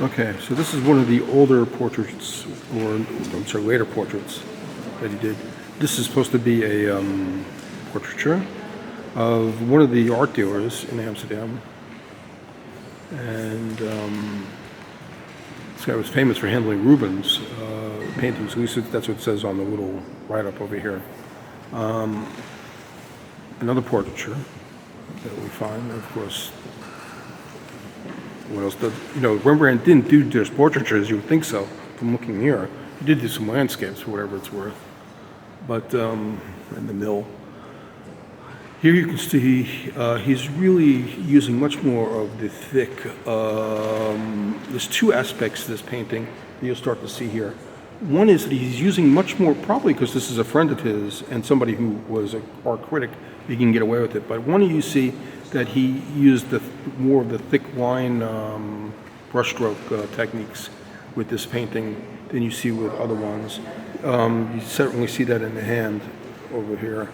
Okay, so this is one of the older portraits, or I'm sorry, later portraits that he did. This is supposed to be a portraiture of one of the art dealers in Amsterdam. And this guy was famous for handling Rubens paintings. At least that's what it says on the little write-up over here. Another portraiture that we find, of course. What else did, Rembrandt didn't do just portraitures, you would think so, from looking here. He did do some landscapes, for whatever it's worth. But, in the mill. Here you can see he's really using much more of the thick, there's two aspects to this painting that you'll start to see here. One is that he's using much more, probably because this is a friend of his and somebody who was an art critic, he can get away with it. But one, you see that he used more of the thick line brushstroke techniques with this painting than you see with other ones. You certainly see that in the hand over here.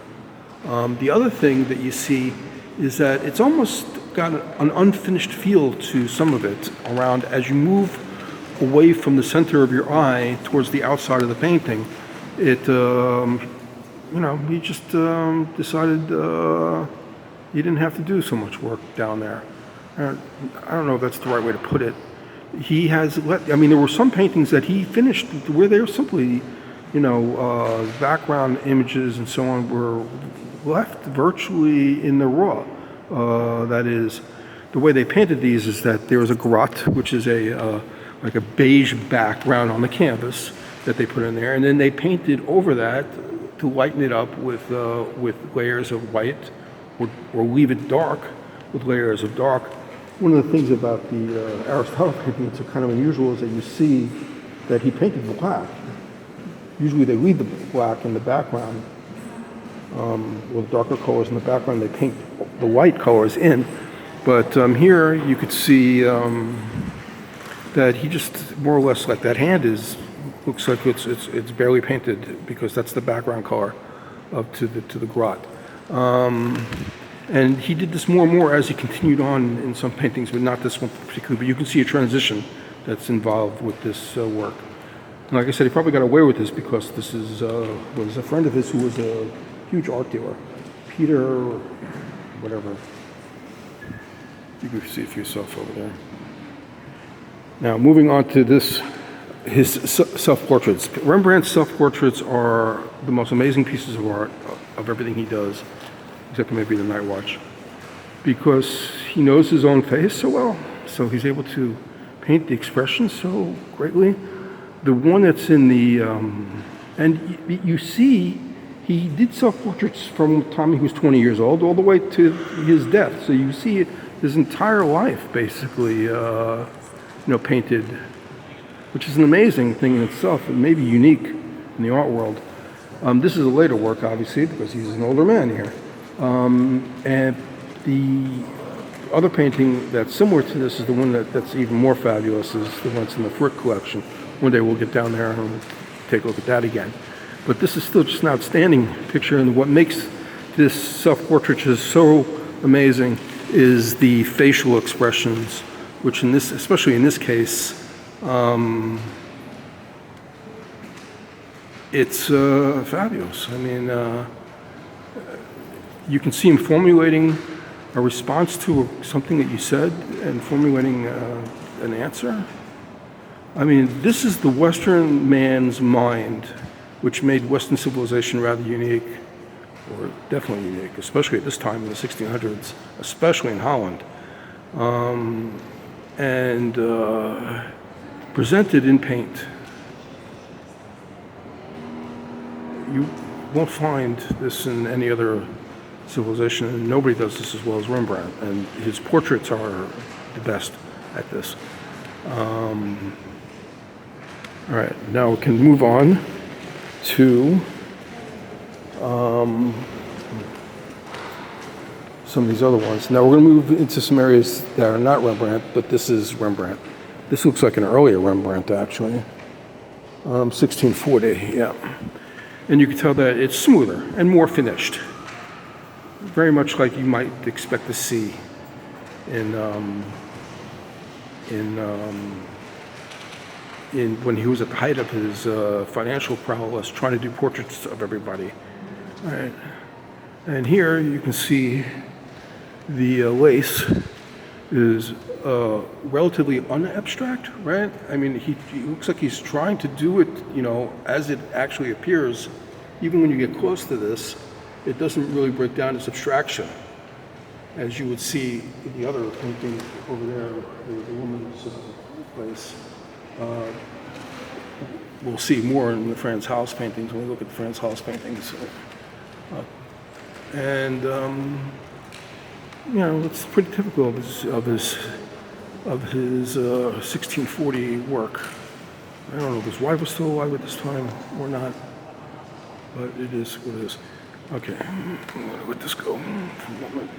The other thing that you see is that it's almost got an unfinished feel to some of it around as you move away from the center of your eye towards the outside of the painting. It, he just decided he didn't have to do so much work down there. I don't know if that's the right way to put it. He has there were some paintings that he finished where they were simply, background images and so on were left virtually in the raw. That is, the way they painted these is that there was a grotte, which is like a beige background on the canvas that they put in there, and then they painted over that to lighten it up with layers of white, or leave it dark with layers of dark. One of the things about the Aristotle painting that's kind of unusual is that you see that he painted black. Usually they leave the black in the background, with darker colors in the background. They paint the light colors in, but here you could see that he just more or less, like that hand looks like it's barely painted because that's the background color up to the grotte. And he did this more and more as he continued on in some paintings, but not this one particularly. But you can see a transition that's involved with this work. And like I said, he probably got away with this because this was a friend of his who was a huge art dealer, Peter, whatever. You can see it for yourself over there. Now, moving on to his self-portraits. Rembrandt's self-portraits are the most amazing pieces of art of everything he does, except for maybe the Night Watch, because he knows his own face so well, so he's able to paint the expression so greatly. The one that's in the, and you see, he did self-portraits from the time he was 20 years old all the way to his death. So you see his entire life, basically, painted, which is an amazing thing in itself. It may be unique in the art world. This is a later work, obviously, because he's an older man here. And the other painting that's similar to this is the one that's even more fabulous, is the one that's in the Frick collection. One day we'll get down there and take a look at that again. But this is still just an outstanding picture, and what makes this self-portrait just so amazing is the facial expressions, which especially in this case, it's fabulous. I mean, you can see him formulating a response to something that you said and formulating an answer. I mean, this is the Western man's mind, which made Western civilization rather unique, or definitely unique, especially at this time in the 1600s, especially in Holland, and presented in paint. You won't find this in any other civilization, and nobody does this as well as Rembrandt, and his portraits are the best at this. All right, now we can move on to some of these other ones. Now we're going to move into some areas that are not Rembrandt, but this is Rembrandt. This looks like an earlier Rembrandt, actually. 1640, yeah. And you can tell that it's smoother and more finished. Very much like you might expect to see in when he was at the height of his financial prowess, trying to do portraits of everybody. All right. And here you can see the lace is relatively unabstract, right? I mean, he looks like he's trying to do it, as it actually appears. Even when you get close to this, it doesn't really break down its abstraction, as you would see in the other painting over there, the woman's lace. We'll see more in the Franz Hals paintings when we look at the Franz Hals paintings. It's pretty typical of his 1640 work. I don't know if his wife was still alive at this time or not, but it is what it is. Okay, I'm gonna let this go for a moment.